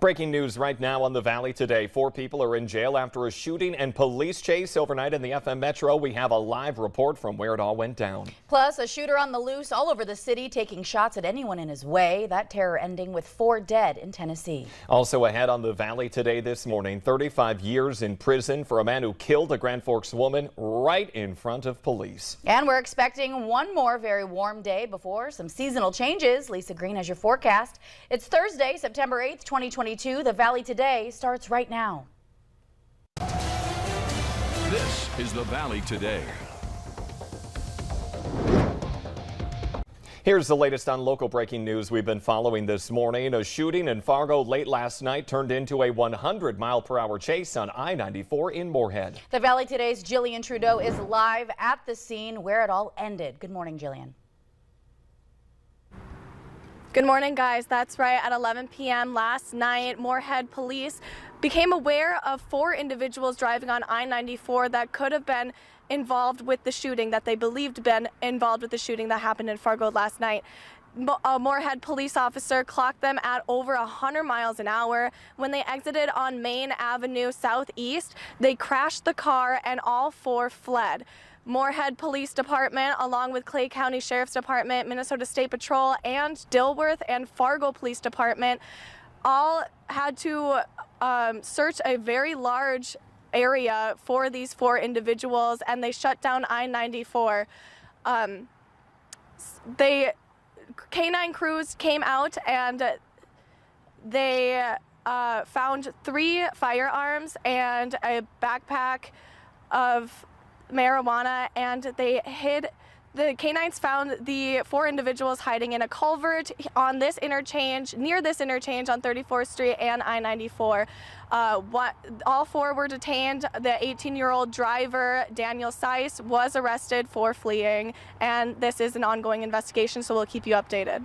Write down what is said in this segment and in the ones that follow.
Breaking news right now on the Valley today. 4 people are in jail after a shooting and police chase overnight in the FM Metro. We have a live report from where it all went down. Plus, a shooter on the loose all over the city, taking shots at anyone in his way. That terror ending with 4 dead in Tennessee. Also ahead on the Valley today this morning, 35 years in prison for a man who killed a Grand Forks woman right in front of police. And we're expecting one more very warm day before some seasonal changes. Lisa Green has your forecast. It's Thursday, September 8th, 2022. The Valley Today starts right now. This is the Valley Today. Here's the latest on local breaking news we've been following this morning. A shooting in Fargo late last night turned into a 100-mile-per-hour chase on I-94 in Moorhead. The Valley Today's Jillian Trudeau is live at the scene where it all ended. Good morning, Jillian. Good morning, guys. That's right. At 11 p.m. last night, Moorhead police became aware of 4 individuals driving on I-94 that could have been involved with the shooting, that they believed been involved with the shooting that happened in Fargo last night. A Moorhead police officer clocked them at over 100 miles an hour. When they exited on Main Avenue Southeast, they crashed the car and all 4 fled. Moorhead Police Department, along with Clay County Sheriff's Department, Minnesota State Patrol, and Dilworth and Fargo Police Department, all had to search a very large area for these 4 individuals, and they shut down I-94. Canine crews came out and they found 3 firearms and a backpack of marijuana, and the canines found the 4 individuals hiding in a culvert on this interchange, near this interchange on 34th Street and I-94. All 4 were detained. The 18-year-old driver, Daniel Seiss, was arrested for fleeing, and this is an ongoing investigation, so we'll keep you updated.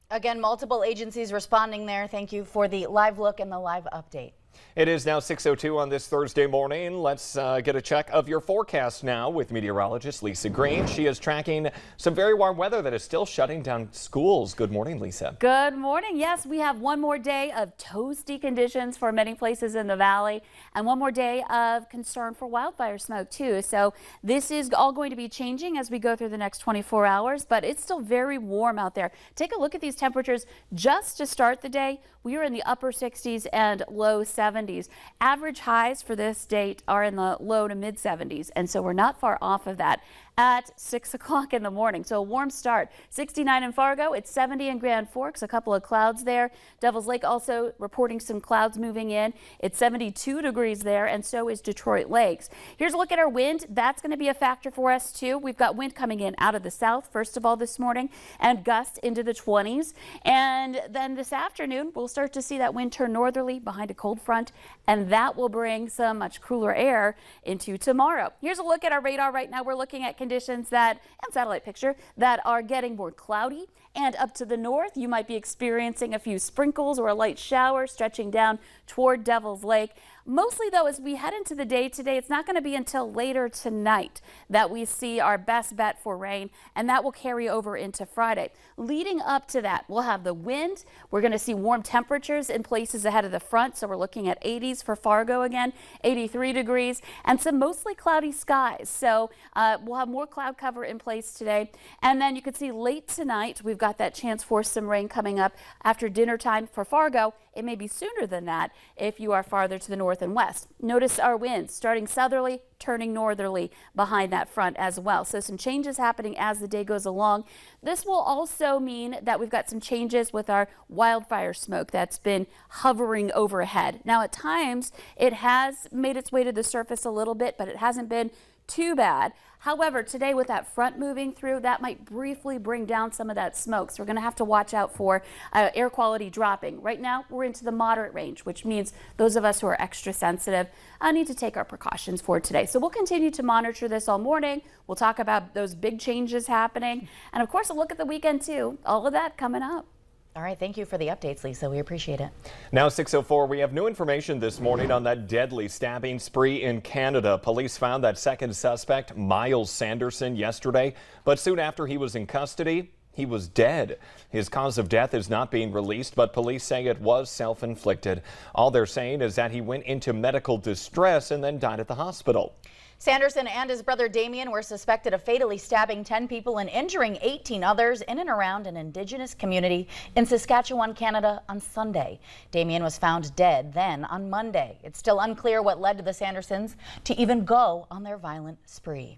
Again, multiple agencies responding there. Thank you for the live look and the live update. It is now 6:02 on this Thursday morning. Let's get a check of your forecast now with meteorologist Lisa Green. She is tracking some very warm weather that is still shutting down schools. Good morning, Lisa. Good morning. Yes, we have one more day of toasty conditions for many places in the valley, and one more day of concern for wildfire smoke too. So this is all going to be changing as we go through the next 24 hours, but it's still very warm out there. Take a look at these temperatures just to start the day. We are in the upper 60s and low 70s. Average highs for this date are in the low to mid 70s, and so we're not far off of that at 6 o'clock in the morning. So a warm start. 69 in Fargo, it's 70 in Grand Forks, a couple of clouds there. Devil's Lake also reporting some clouds moving in. It's 72 degrees there, and so is Detroit Lakes. Here's a look at our wind. That's going to be a factor for us too. We've got wind coming in out of the south first of all this morning, and gusts into the 20s. And then this afternoon, we'll start to see that wind turn northerly behind a cold front, and that will bring some much cooler air into tomorrow. Here's a look at our radar right now. We're looking at conditions and satellite picture that are getting more cloudy, and up to the north you might be experiencing a few sprinkles or a light shower stretching down toward Devil's Lake. Mostly though, as we head into the day today, it's not going to be until later tonight that we see our best bet for rain, and that will carry over into Friday. Leading up to that, we'll have the wind. We're going to see warm temperatures in places ahead of the front, so we're looking at 80s for Fargo again, 83 degrees, and some mostly cloudy skies. So we'll have more cloud cover in place today, and then you can see late tonight we've got that chance for some rain coming up after dinner time for Fargo. It may be sooner than that if you are farther to the north and west. Notice our winds starting southerly, turning northerly behind that front as well. So some changes happening as the day goes along. This will also mean that we've got some changes with our wildfire smoke that's been hovering overhead. Now at times it has made its way to the surface a little bit, but it hasn't been too bad. However, today with that front moving through, that might briefly bring down some of that smoke. So we're going to have to watch out for air quality dropping. Right now, we're into the moderate range, which means those of us who are extra sensitive need to take our precautions for today. So we'll continue to monitor this all morning. We'll talk about those big changes happening. And of course, a look at the weekend too. All of that coming up. All right, thank you for the updates, Lisa. We appreciate it. Now 6:04, we have new information this morning on that deadly stabbing spree in Canada. Police found that second suspect, Miles Sanderson, yesterday, but soon after he was in custody, he was dead. His cause of death is not being released, but police say it was self-inflicted. All they're saying is that he went into medical distress and then died at the hospital. Sanderson and his brother Damien were suspected of fatally stabbing 10 people and injuring 18 others in and around an Indigenous community in Saskatchewan, Canada on Sunday. Damien was found dead then on Monday. It's still unclear what led to the Sandersons to even go on their violent spree.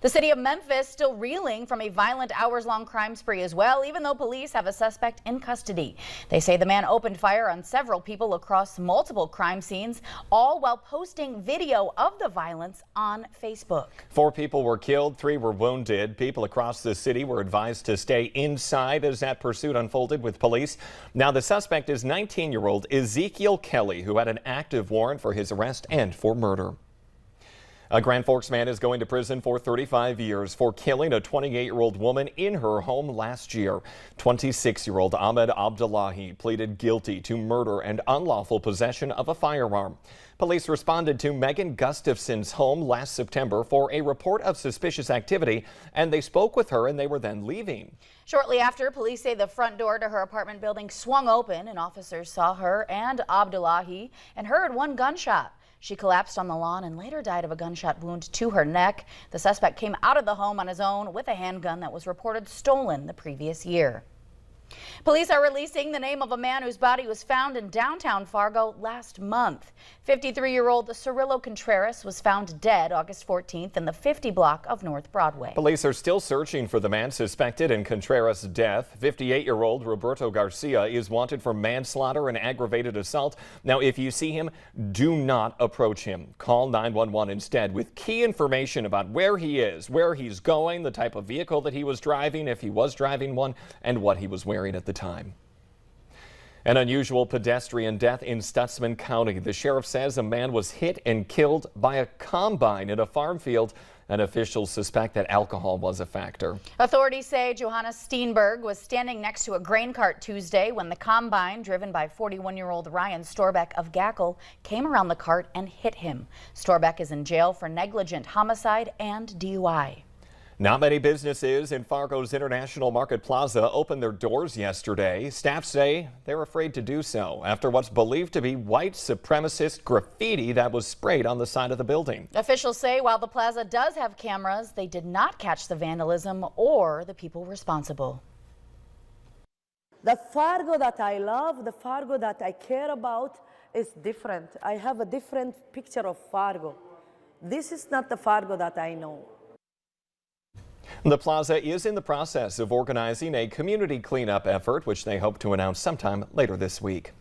The city of Memphis still reeling from a violent hours-long crime spree as well, even though police have a suspect in custody. They say the man opened fire on several people across multiple crime scenes, all while posting video of the violence on Facebook. 4 people were killed, 3 were wounded. People across the city were advised to stay inside as that pursuit unfolded with police. Now the suspect is 19-year-old Ezekiel Kelly, who had an active warrant for his arrest and for murder. A Grand Forks man is going to prison for 35 years for killing a 28-year-old woman in her home last year. 26-year-old Ahmed Abdullahi pleaded guilty to murder and unlawful possession of a firearm. Police responded to Megan Gustafson's home last September for a report of suspicious activity, and they spoke with her and they were then leaving. Shortly after, police say the front door to her apartment building swung open and officers saw her and Abdullahi and heard one gunshot. She collapsed on the lawn and later died of a gunshot wound to her neck. The suspect came out of the home on his own with a handgun that was reported stolen the previous year. Police are releasing the name of a man whose body was found in downtown Fargo last month. 53-year-old Cirillo Contreras was found dead August 14th in the 50 block of North Broadway. Police are still searching for the man suspected in Contreras' death. 58-year-old Roberto Garcia is wanted for manslaughter and aggravated assault. Now, if you see him, do not approach him. Call 911 instead with key information about where he is, where he's going, the type of vehicle that he was driving, if he was driving one, and what he was wearing at the time. An unusual pedestrian death in Stutsman County. The sheriff says a man was hit and killed by a combine in a farm field, and officials suspect that alcohol was a factor. Authorities say Johannes Steenberg was standing next to a grain cart Tuesday when the combine, driven by 41-year-old Ryan Storbeck of Gackle, came around the cart and hit him. Storbeck is in jail for negligent homicide and DUI. Not many businesses in Fargo's International Market Plaza opened their doors yesterday. Staff say they're afraid to do so after what's believed to be white supremacist graffiti that was sprayed on the side of the building. Officials say while the plaza does have cameras, they did not catch the vandalism or the people responsible. The Fargo that I love, the Fargo that I care about is different. I have a different picture of Fargo. This is not the Fargo that I know. The plaza is in the process of organizing a community cleanup effort, which they hope to announce sometime later this week.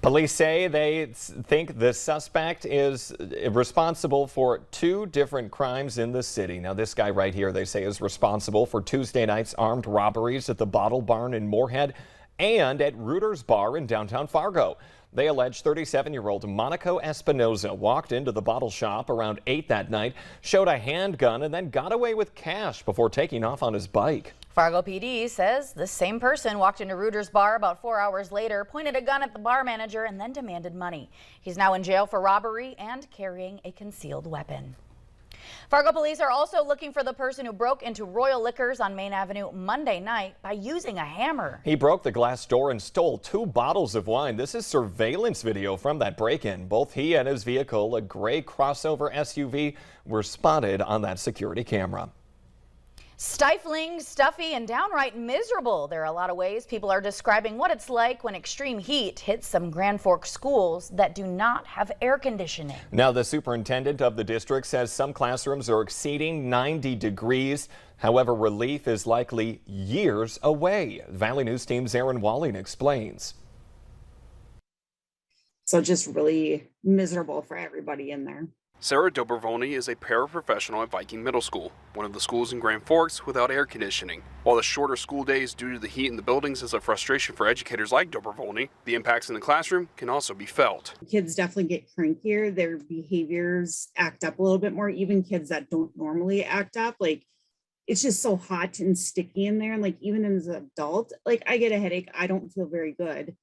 Police say they think the suspect is responsible for 2 different crimes in the city. Now, this guy right here, they say, is responsible for Tuesday night's armed robberies at the Bottle Barn in Moorhead and at Reuter's Bar in downtown Fargo. They allege 37-year-old Monaco Espinoza walked into the bottle shop around 8 that night, showed a handgun, and then got away with cash before taking off on his bike. Fargo PD says the same person walked into Reuter's Bar about 4 hours later, pointed a gun at the bar manager, and then demanded money. He's now in jail for robbery and carrying a concealed weapon. Fargo police are also looking for the person who broke into Royal Liquors on Main Avenue Monday night by using a hammer. He broke the glass door and stole 2 bottles of wine. This is surveillance video from that break-in. Both he and his vehicle, a gray crossover SUV, were spotted on that security camera. Stifling, stuffy, and downright miserable. There are a lot of ways people are describing what it's like when extreme heat hits some Grand Forks schools that do not have air conditioning. Now, the superintendent of the district says some classrooms are exceeding 90 degrees. However, relief is likely years away. Valley News Team's Aaron Walling explains. So just really miserable for everybody in there. Sarah Dobrovoni is a paraprofessional at Viking Middle School, one of the schools in Grand Forks without air conditioning. While the shorter school days due to the heat in the buildings is a frustration for educators like Dobrovoni, the impacts in the classroom can also be felt. Kids definitely get crankier. Their behaviors act up a little bit more. Even kids that don't normally act up, like it's just so hot and sticky in there. And like even as an adult, like I get a headache. I don't feel very good.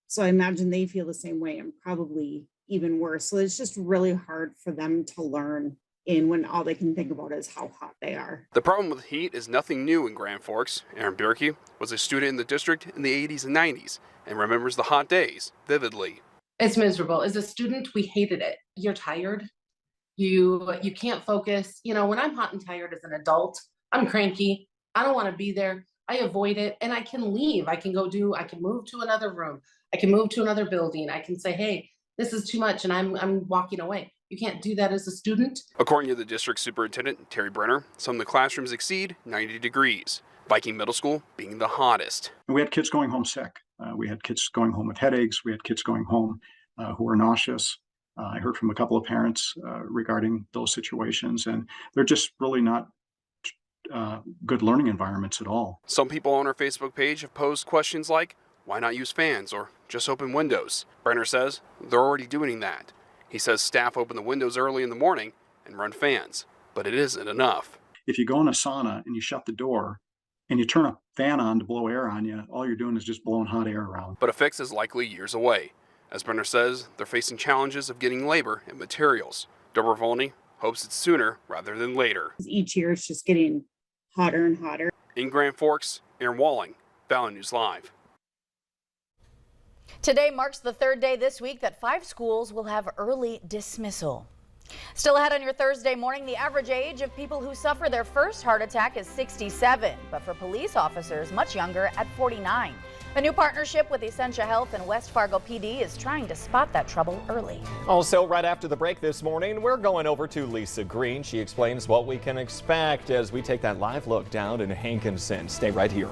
So I imagine they feel the same way and probably even worse. So it's just really hard for them to learn in when all they can think about is how hot they are. The problem with heat is nothing new in Grand Forks. Aaron Bierke was a student in the district in the 80s and 90s and remembers the hot days vividly. It's miserable. As a student, we hated it. You're tired. You can't focus. You know, when I'm hot and tired as an adult, I'm cranky. I don't want to be there. I avoid it and I can leave. I can move to another room. I can move to another building. I can say, hey, this is too much, and I'm walking away. You can't do that as a student. According to the district superintendent, Terry Brenner, some of the classrooms exceed 90 degrees, Viking Middle School being the hottest. We had kids going home sick. We had kids going home with headaches. We had kids going home who were nauseous. I heard from a couple of parents regarding those situations, and they're just really not good learning environments at all. Some people on our Facebook page have posed questions like, why not use fans or just open windows? Brenner says they're already doing that. He says staff open the windows early in the morning and run fans, but it isn't enough. If you go in a sauna and you shut the door and you turn a fan on to blow air on you, all you're doing is just blowing hot air around. But a fix is likely years away. As Brenner says, they're facing challenges of getting labor and materials. Deborah Volney hopes it's sooner rather than later. Each year it's just getting hotter and hotter. In Grand Forks, Aaron Walling, Valley News Live. Today marks the third day this week that 5 schools will have early dismissal. Still ahead on your Thursday morning, the average age of people who suffer their first heart attack is 67, but for police officers, much younger at 49. A new partnership with Essentia Health and West Fargo PD is trying to spot that trouble early. Also, right after the break this morning, we're going over to Lisa Green. She explains what we can expect as we take that live look down in Hankinson. Stay right here.